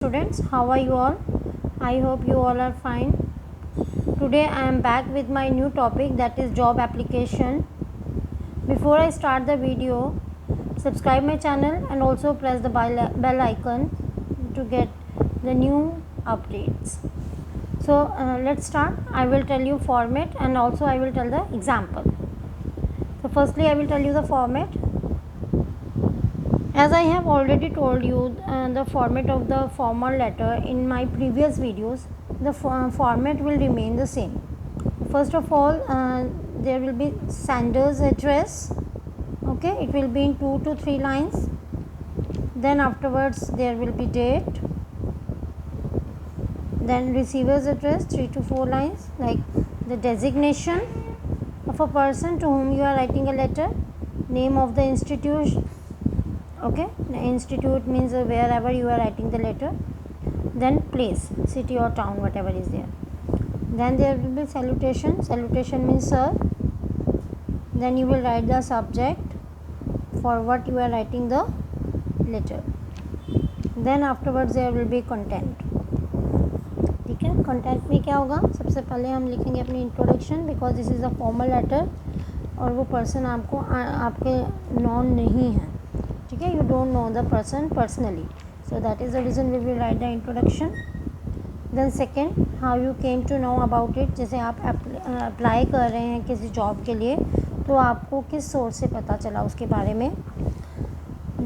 Students, how are you all? I hope you all are fine. Today I am back with my new topic, that is job application. Before I start the video, subscribe my channel and also press the bell icon to get the new updates. So let's start. I will tell you format and also I will tell the example. So firstly I will tell you the format. As I have already told you the format of the formal letter in my previous videos, the format will remain the same. First of all, there will be sender's address. Okay, it will be in 2 to 3 lines. Then afterwards there will be date. Then receiver's address, 3 to 4 lines, like the designation of a person to whom you are writing a letter, name of the institution. Okay, the institute means wherever you are writing the letter, then place, city or town, whatever is there. Then there will be salutation. Salutation means sir. Then you will write the subject for what you are writing the letter. Then afterwards there will be content. ठीक है, content में क्या होगा? सबसे पहले हम लिखेंगे अपनी introduction, because this is a formal letter और वो पर्सन आपको आपके नॉन नहीं है. ठीक है, you don't know the person personally, so that is the reason we will write the introduction. Then second, how you came to know about it. जैसे आप अप्लाई कर रहे हैं किसी जॉब के लिए, तो आपको किस सोर्स से पता चला उसके बारे में.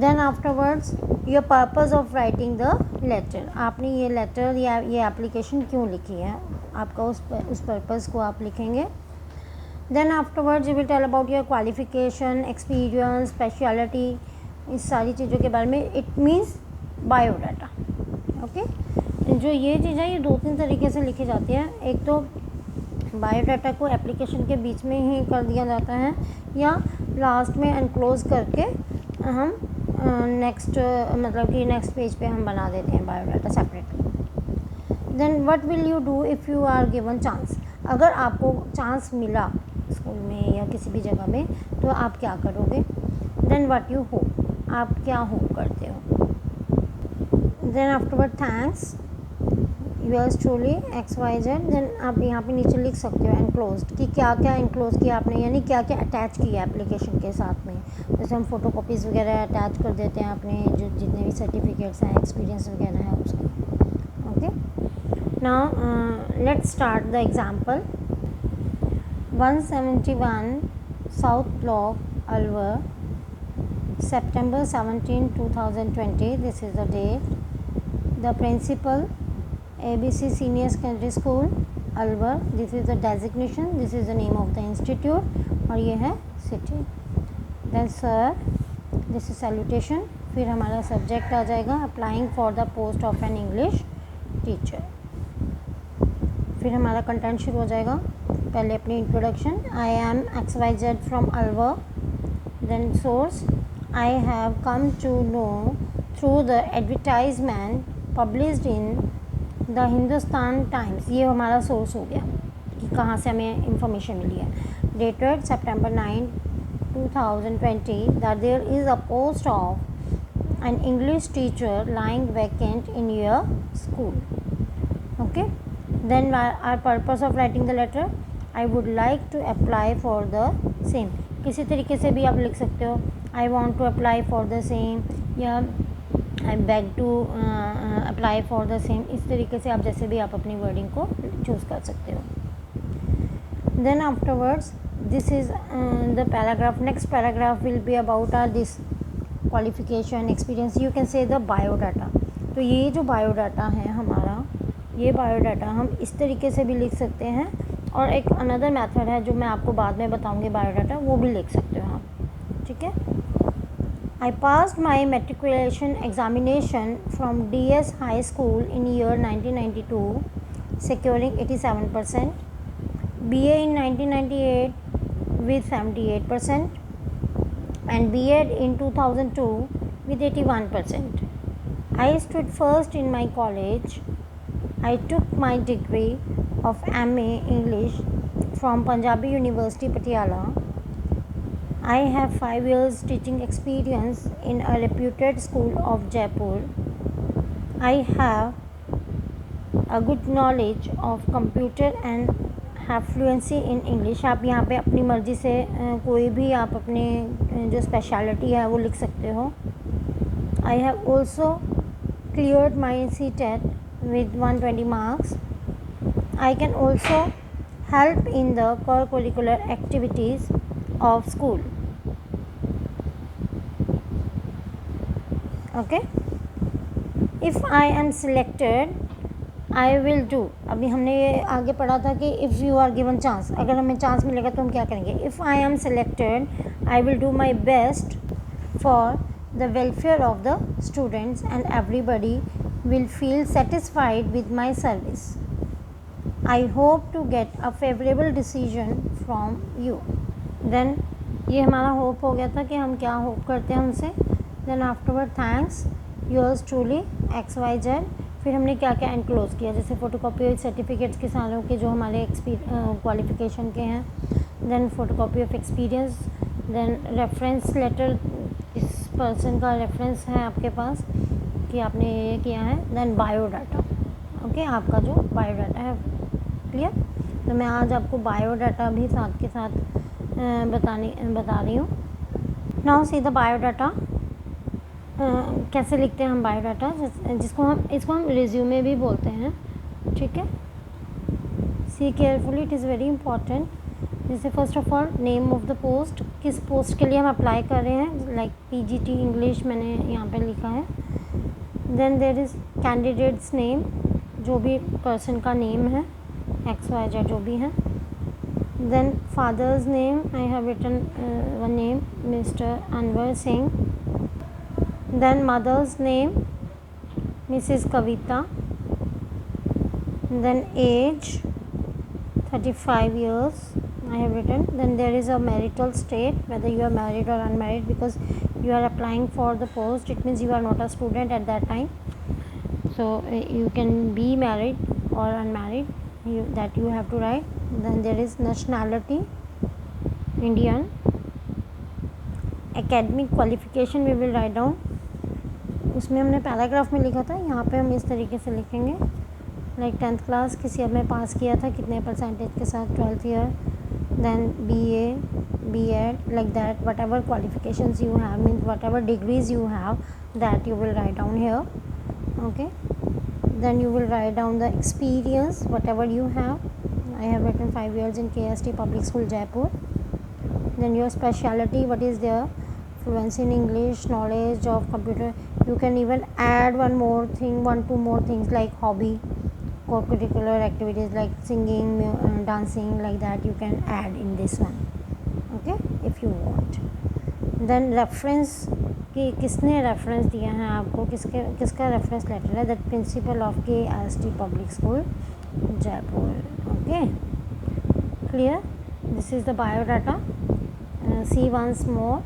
Then afterwards, your purpose of writing the letter. आपने ये लेटर या ये एप्लीकेशन क्यों लिखी है, आपका उस पर्पज़ को आप लिखेंगे. Then afterwards you will tell about your qualification, experience, speciality, इस सारी चीज़ों के बारे में. It means biodata. ओके, जो ये चीज़ें ये 2-3 तरीके से लिखी जाती है. एक तो बायोडाटा को एप्लीकेशन के बीच में ही कर दिया जाता है, या लास्ट में एनक्लोज करके हम नेक्स्ट मतलब कि नेक्स्ट पेज पे हम बना देते हैं biodata separate. Then what will you do if you are given chance. अगर आपको चांस मिला स्कूल में या किसी भी जगह में, तो आप क्या करोगे. देन व्हाट यू होप, आप क्या होप करते हो. Then afterward thanks yours truly XYZ. Then आप यहाँ पे नीचे लिख सकते हो एनक्लोज्ड, कि क्या क्या एनक्लोज किया आपने, यानी क्या क्या अटैच किया एप्लीकेशन के साथ में. जैसे हम फ़ोटो कॉपीज़ वगैरह अटैच कर देते हैं अपने जो जितने भी सर्टिफिकेट्स हैं, एक्सपीरियंस वगैरह है उसके. Okay, now let's start the example. 171 south block, Alwar, September 17, 2020. This is the date. The principal, ABC Senior Secondary School, Alwar. This is the designation. This is the name of the institute. और ये है city. Then sir, this is salutation. फिर हमारा subject आ जाएगा applying for the post of an English teacher. फिर हमारा content शुरू हो जाएगा. पहले अपनी introduction. I am XYZ from Alwar. Then source, I have come to know through the advertisement published in the Hindustan Times. ये हमारा सोर्स हो गया कि कहाँ से हमें इंफॉर्मेशन मिली है. Dated September 9, 2020, that there is a post of an English teacher lying vacant in your school. Okay, then our purpose of writing the letter, I would like to apply for the same. किसी तरीके से भी आप लिख सकते हो. I want to apply for the same, या I beg to apply for the same. इस तरीके से आप जैसे भी आप अपनी वर्डिंग को चूज़ कर सकते हो. Then afterwards, this is the paragraph. Next paragraph will be about this qualification, experience. You can say the biodata. तो ये जो बायोडाटा है हमारा, ये बायोडाटा हम इस तरीके से भी लिख सकते हैं, और एक अनदर मेथड है जो मैं आपको बाद में बताऊंगी बायोडाटा, वो भी लिख सकते हो आप. ठीक है. I passed my matriculation examination from DS High School in year 1992, securing 87%. BA in 1998 with 78%, and BEd in 2002 with 81%. I stood first in my college. I took my degree of MA English from Punjabi University, Patiala. I have 5 years teaching experience in a reputed school of Jaipur. I have a good knowledge of computer and have fluency in English. आप यहाँ पे अपनी मर्ज़ी से कोई भी आप अपने जो स्पेशलिटी है वो लिख सकते हो. I have also cleared my CTET with 120 marks. I can also help in the co-curricular activities of school. Okay. If I am selected, I will do. अभी हमने ये आगे पढ़ा था कि if you are given chance, अगर हमें chance मिलेगा तो हम क्या करेंगे. If I am selected, I will do my best for the welfare of the students and everybody will feel satisfied with my service. I hope to get a favorable decision from you. Then ये हमारा hope हो गया था कि हम क्या hope करते हैं उनसे. Then afterward thanks yours truly XYZ. फिर हमने क्या क्या एनक्लोज किया, जैसे फ़ोटोकॉपी सर्टिफिकेट्स के सालों के जो हमारे क्वालिफ़िकेशन के हैं. Then photocopy of experience. Then reference letter, इस पर्सन का रेफरेंस है आपके पास कि आपने ये किया है. Then biodata. ओके, आपका जो बायोडाटा है. क्लियर. तो मैं आज आपको बायोडाटा भी साथ के साथ बता रही हूँ. Now see the biodata. कैसे लिखते हैं हम बायोडाटा, इसको हम रिज्यूमे भी बोलते हैं. ठीक है. See carefully, it is very important. जैसे first of all name of the post, किस पोस्ट के लिए हम अप्लाई कर रहे हैं. लाइक PGT इंग्लिश मैंने यहाँ पे लिखा है. Then there is candidate's name, जो भी पर्सन का नेम है, XYZ जो भी है. Then father's name, I have written one name, mister Anwar Singh. Then mother's name, Mrs. Kavita. Then age 35 years I have written. Then there is a marital state, whether you are married or unmarried, because you are applying for the post. It means you are not a student at that time, so you can be married or unmarried, that you have to write. Then there is nationality, Indian. Academic qualification we will write down. उसमें हमने paragraph में लिखा था, यहाँ पे हम इस तरीके से लिखेंगे. लाइक 10th क्लास किसी अब में पास किया था, कितने परसेंटेज के साथ, 12th year. Then BA, B.Ed, like that. Whatever qualifications you have, means whatever degrees you have, that you will write down here. Okay. Then you will write down the experience whatever you have. I have written 5 years in KST Public School, Jaipur. Then your specialty, what is there? Fluency in English, knowledge of computer. You can even add one two more things like hobby, co-curricular activities like singing, dancing, like that you can add in this one. Okay, if you want. Then reference, कि किसने reference दिया है आपको, किसका reference letter है. That principal of KST public school, Jaipur. Okay, clear. This is the biodata. See once more.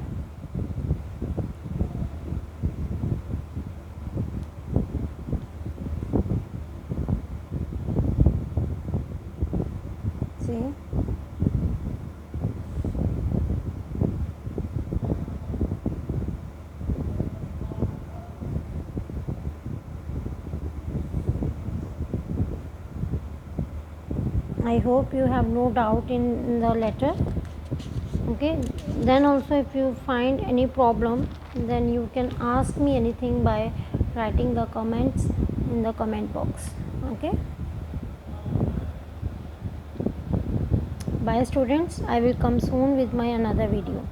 I hope you have no doubt in the letter. Okay. Then also if you find any problem, then you can ask me anything by writing the comments in the comment box. Okay. Bye students, I will come soon with my another video.